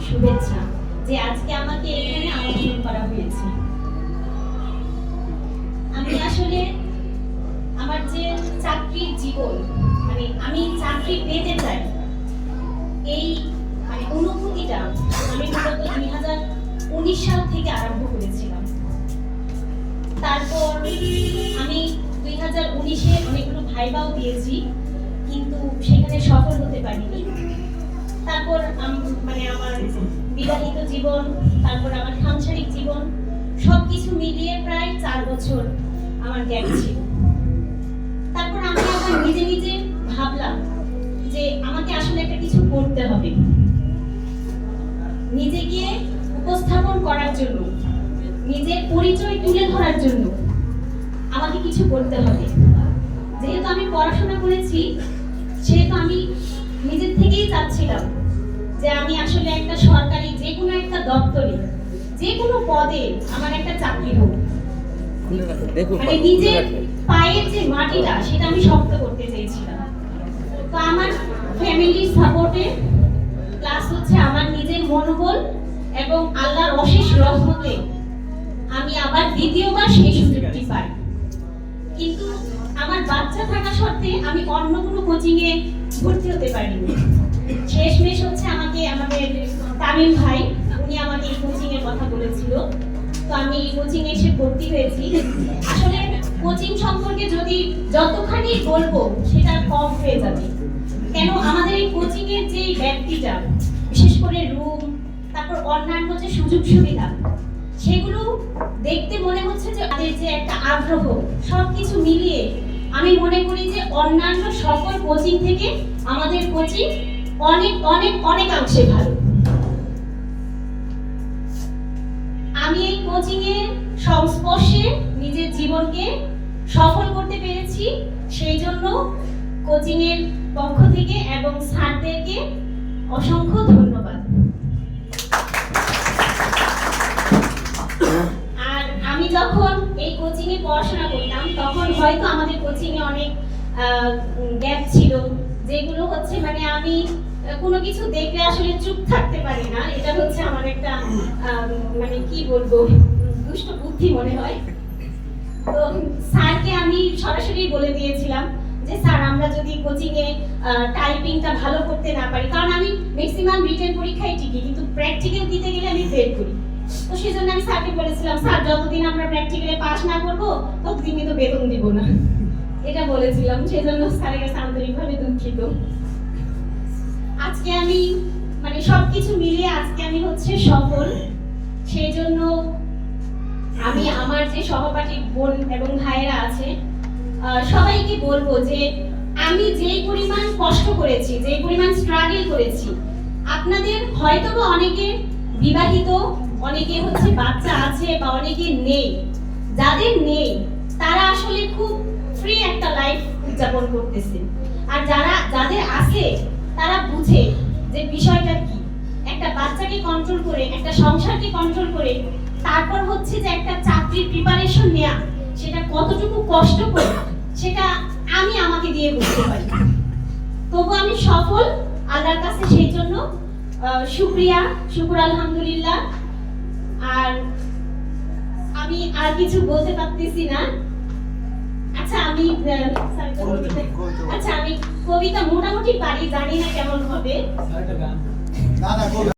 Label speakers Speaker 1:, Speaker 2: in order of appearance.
Speaker 1: শুভেচ্ছা যে আজকে আমাকে এখানে আমন্ত্রণ করা হয়েছে। আমি আসলে আমার যে চাকরির জীবন, মানে আমি চাকরি পেতে চাই, এই মানে অনুভূতিটা আমি মূলত 2019 সাল থেকে আরম্ভ করেছিলাম। তারপর আমি 2019-এ অনেকগুলো ভাইবাও দিয়েছি, কিন্তু সেখানে সফল হতে পারিনি। তারপর মানে আমার বিবাহিত জীবন, তারপর আমার সাংসারিক জীবন, সবকিছু মিলিয়ে প্রায় 4 বছর আমার গ্যাপ ছিল। তারপর আমি আবার নিজে নিজে ভাবলাম যে আমাকে আসলে একটা কিছু করতে হবে, নিজেকে উপস্থাপন করার জন্য, নিজের পরিচয় তুলে ধরার জন্য আমাকে কিছু করতে হবে। যেহেতু আমি পড়াশোনা করেছি, সেহেতু আমি নিজের থেকেই চাচ্ছিলাম যে আমি আসলে একটা সরকারি যে কোনো একটা দপ্তরে, যে কোনো পদে আমার একটা চাকরি হোক। মানে নিজের পায়ের যে মাটিটা, সেটা আমি শক্ত করতে চেয়েছিলাম। তো আমার ফ্যামিলির সাপোর্টে, প্লাস হচ্ছে আমার নিজের মনোবল এবং আল্লাহর অশেষ রহমতে আমি আবার দ্বিতীয়বার সেই সুযোগটি পাই। কিন্তু আমার বাচ্চা থাকা সত্ত্বে আমি অন্য কোনো কোচিং এ ভর্তি হতে পারিনি। শেষমেশ হচ্ছে আমাকে আমাদের তামিম ভাই, উনি আমাকে এই কোচিং এর কথা বলেছিল। তো আমি এই কোচিং এ এসে ভর্তি হয়েছি। আসলে কোচিং সম্পর্কে যতখানি বলবো সেটা কম হয়ে যাবে। কেন আমাদের এই কোচিং এর যে ব্যক্তিটা, বিশেষ করে রুম, তারপর অন্যান্য যে সুযোগ সুবিধা, সেগুলো দেখতে মনে হচ্ছে যে আমাদের যে একটা আগ্রহ, সবকিছু মিলিয়ে আমি মনে করি যে অন্যান্য সকল কোচিং থেকে আমাদের কোচিং অনেক অনেক অনেকাংশে ভালো। আমি এই কোচিং এর সংস্পর্শে নিজের জীবনকে সফল করতে পেরেছি, সেই জন্য কোচিং এর পক্ষ থেকে এবং স্যারদেরকে অসংখ্য ধন্যবাদ। আর আমি যখন এই কোচিং এ পড়াশোনা করতাম, তখন হয়তো আমাদের কোচিং এ অনেক গ্যাপ ছিল, যেগুলো হচ্ছে মানে আমি কোনো কিছু দেখলে আসলে চুপ থাকতে পারি না। এটা হচ্ছে আমার একটা মানে কি বলবো, দুষ্ট বুদ্ধি মনে হয়। তো স্যারকে আমি সরাসরি বলে দিয়েছিলাম যে স্যার, আমরা যদি কোচিং এ টাইপিংটা ভালো করতে না পারি, কারণ আমি ম্যাক্সিমাম রিটেন পরীক্ষায় টিকি, কিন্তু প্র্যাকটিক্যাল দিতে গেলে আমি ফেল করি। তো সেজন্য আমি স্যারকে বলেছিলাম, স্যার যতদিন আমরা প্র্যাকটিক্যালে পাস না করব ততদিন কিন্তু বেতন দিব না, এটা বলেছিলাম। সেজন্য স্যারের কাছে আন্তরিকভাবে দুঃখিত। আজকে আমি মানে সবকিছু মিলিয়ে আজকে আমি হচ্ছে সফল। সেই জন্য আমি আমার যে সহপাঠী বোন এবং ভাইয়েরা আছে, সবাইকে বলবো যে আমি যেই পরিমাণ কষ্ট করেছি, যেই পরিমাণ স্ট্রাগল করেছি, আপনাদের হয়তো বা অনেকে বিবাহিত, অনেকে হচ্ছে বাচ্চা আছে, বা অনেকে নেই। যাদের নেই তারা আসলে খুব ফ্রি একটা লাইফ উদযাপন করতেছে, আর যাদের আছে তারা বুঝে যে বিষয়টা কি। একটা বাচ্চাকে কন্ট্রোল করে, একটা সংসারকে কন্ট্রোল করে, তারপর হচ্ছে যে একটা চাকরির প্রিপারেশন নেওয়া, সেটা কতটুকু কষ্ট করে, সেটা আমি আমাকে দিয়ে বুঝতে পারি। তবু আমি সফল আল্লাহর কাছে, সেই জন্য শুকর আলহামদুলিল্লাহ। আর আমি আর কিছু বলতে পারতেছি না। আচ্ছা আমি কবিতা মোটামুটি পারি, জানি না কেমন হবে।